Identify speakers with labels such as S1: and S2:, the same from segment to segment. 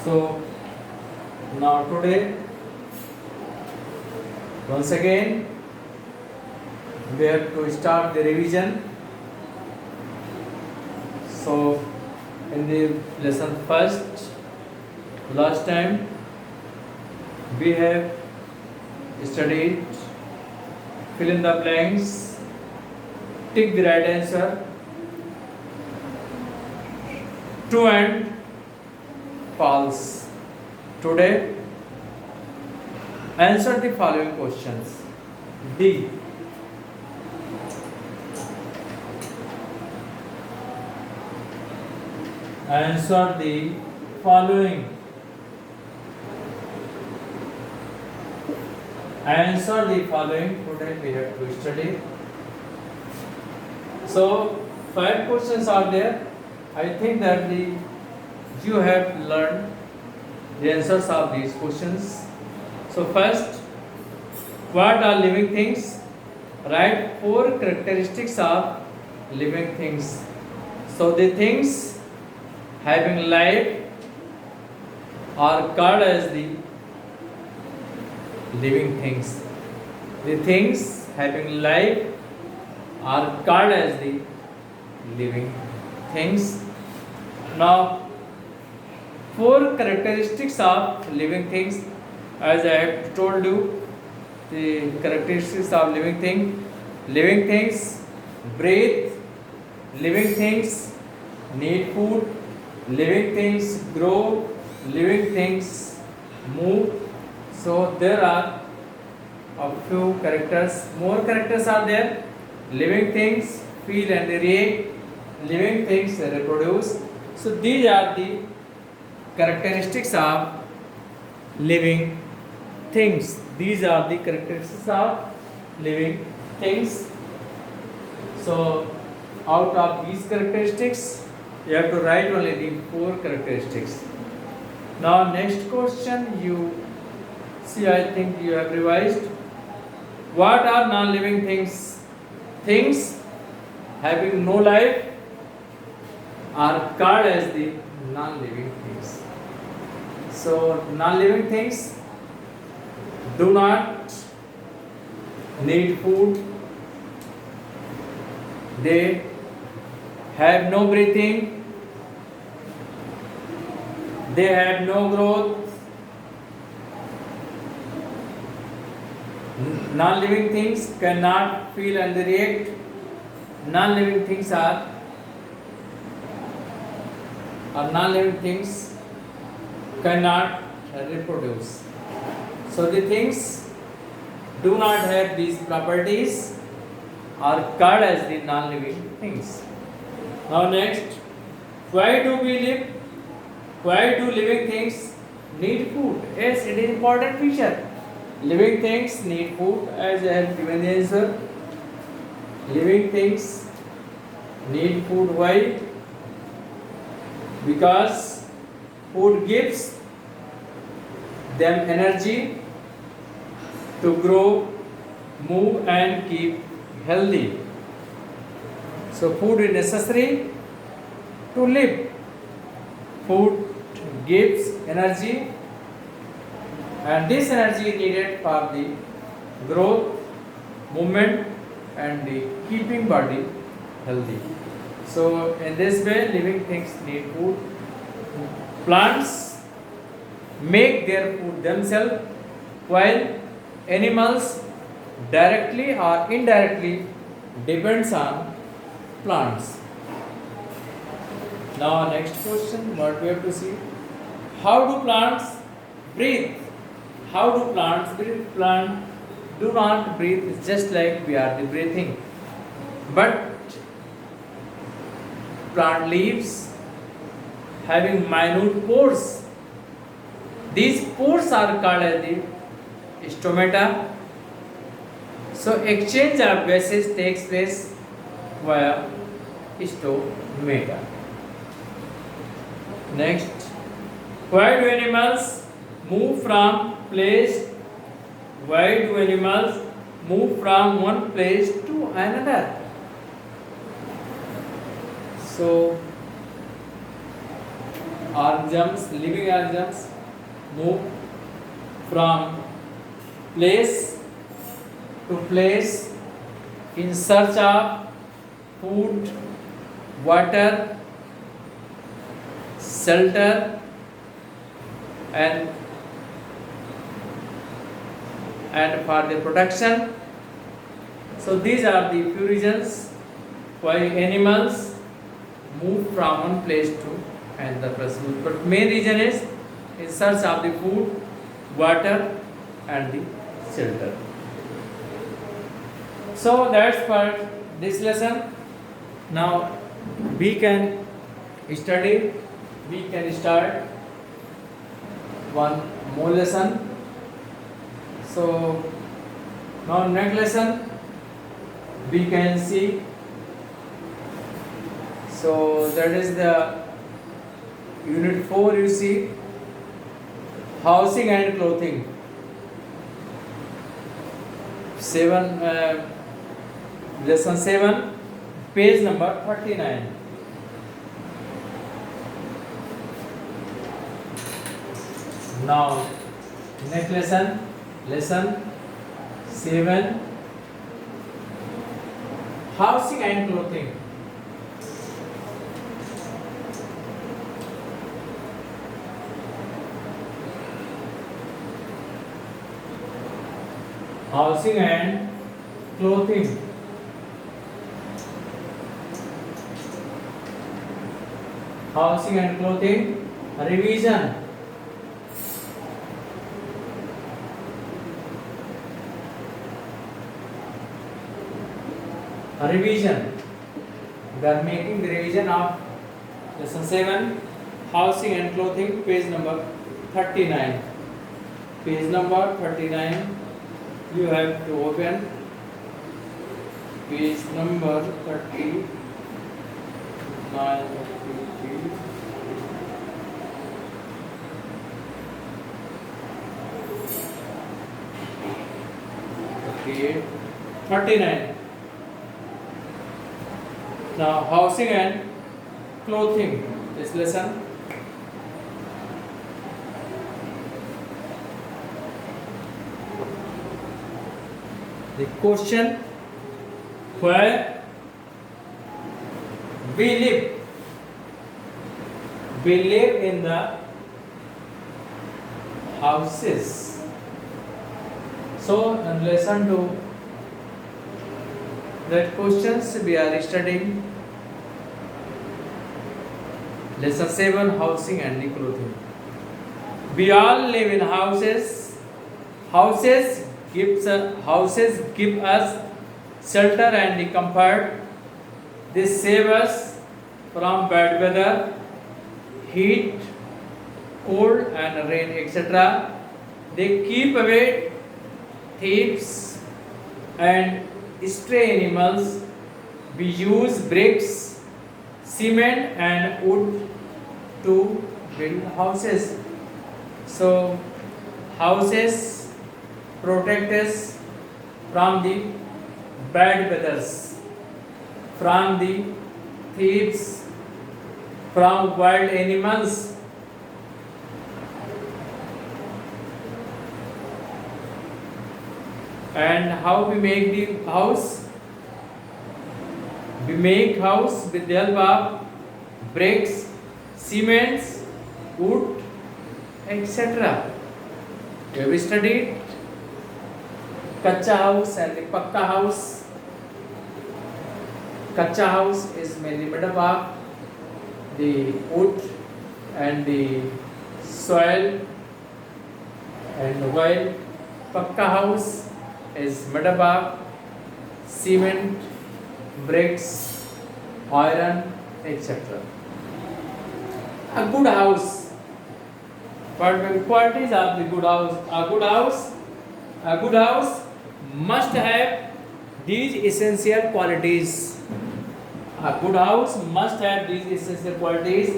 S1: So now today, once again, we have to start the revision. So in the lesson first, last time we have studied fill in the blanks, tick the right answer, true and false. Today, answer the following questions. D. Answer the following. Answer the following. Today we have to study. So 5 questions are there. I think that you have learned the answers of these questions. So first, what are living things? Write 4 characteristics of living things. So the things having life are called as the living things. The things having life are called as the living things. Now, 4 characteristics of living things, as I have told you, the characteristics of living thing. Living things breathe, living things need food, living things grow, living things move. So there are a few characters, more characters are there. Living things feel and react, living things reproduce. So these are the characteristics of living things. These are the characteristics of living things. So out of these characteristics, you have to write only the 4 characteristics. Now next question, you see, I think you have revised. What are non-living things? Things having no life are called as the non-living things. So non-living things do not need food, they have no breathing, they have no growth. Non-living things cannot feel and react. Non-living things are non-living things cannot reproduce. So the things do not have these properties are called as the non-living things. Now next, why do we live? Why do living things need food? Yes, it is important feature. Living things need food, as I have given the answer. Living things need food. Why? Because food gives them energy to grow, move and keep healthy. So food is necessary to live. Food gives energy, and this energy is needed for the growth, movement and the keeping body healthy. So in this way, living things need food. Plants make their food themselves, while animals directly or indirectly depends on plants. Now next question, what we have to see? How do plants breathe? How do plants breathe? Plants do not breathe just like we are breathing. But plant leaves having minute pores. These pores are called as the stomata. So exchange of gases takes place via stomata. Next, why do animals move from place? Why do animals move from one place to another? So organisms, living organisms, move from place to place in search of food, water, shelter, and for the protection. So these are the few reasons why animals move from one place to another place. But main reason is in search of the food, water, and the shelter. So that's for this lesson. Now we can study. We can start one more lesson. So now next lesson we can see. So that is the unit 4. You see, housing and clothing. 7 lesson 7, page number 39. Now next lesson, lesson 7, housing and clothing. Housing and clothing. Housing and clothing. Revision. Revision. We are making the revision of lesson 7, housing and clothing, page number 39. Page number 39. You have to open page number 39. Okay, 39. Now housing and clothing, this lesson. The question, where we live. We live in the houses. So in lesson 2, that questions we are studying. Lesson 7, housing and the clothing. We all live in houses. Houses give us shelter and the comfort. They save us from bad weather, heat, cold and rain, etc. They keep away thieves and stray animals. We use bricks, cement and wood to build houses. So houses protect us from the bad weathers, from the thieves, from wild animals. And how we make the house? We make house with the help of bricks, cements, wood, etc. Have we studied Kacha house and the Pakka house? Kacha house is mainly made up of the wood and the soil, and while Pakka house is made up of cement, bricks, iron, etc. A good house. What are the qualities of the good house? A good house must have these essential qualities. A good house must have these essential qualities.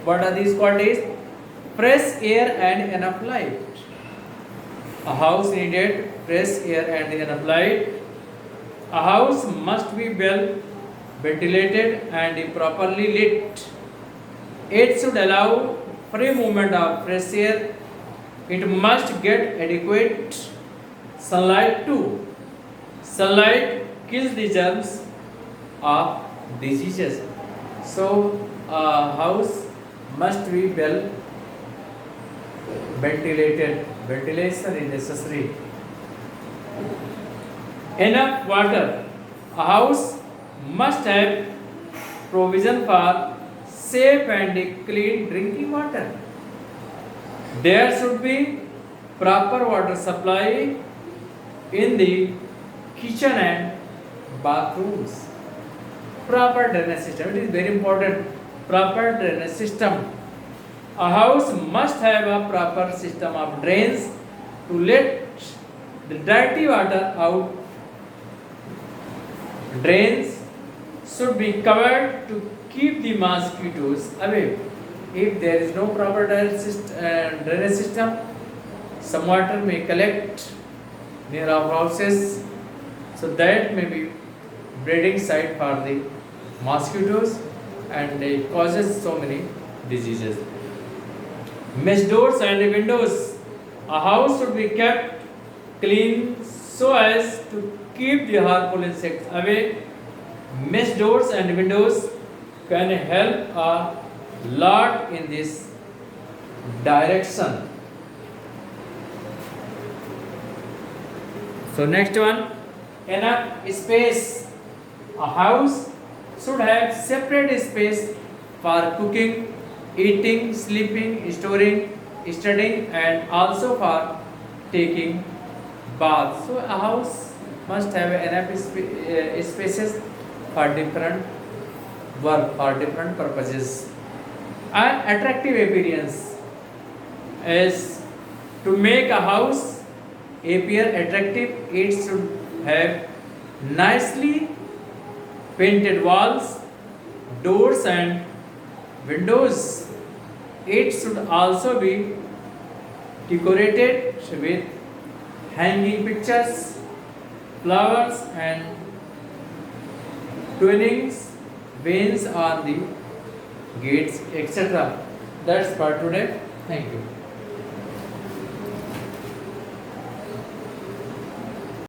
S1: What are these qualities? Fresh air and enough light. A house needed fresh air and enough light. A house must be well ventilated and properly lit. It should allow free movement of fresh air. It must get adequate sunlight too. Sunlight kills the germs of diseases. So a house must be well ventilated. Ventilation is necessary. Enough water. A house must have provision for safe and clean drinking water. There should be proper water supply in the kitchen and bathrooms. Proper drainage system. It is very important. Proper drainage system. A house must have a proper system of drains to let the dirty water out. Drains should be covered to keep the mosquitoes away. If there is no proper drainage system, some water may collect near our houses, so that may be breeding site for the mosquitoes and it causes so many diseases. Mesh doors and windows. A house should be kept clean so as to keep the harmful insects away. Mesh doors and windows can help a lot in this direction. So next one, enough space. A house should have separate space for cooking, eating, sleeping, storing, studying, and also for taking bath. So a house must have enough spaces for different work, for different purposes. An attractive appearance is to make a house appear attractive. It should have nicely painted walls, doors, and windows. It should also be decorated with hanging pictures, flowers, and twinnings, veins on the gates, etc. That's for today. Thank you.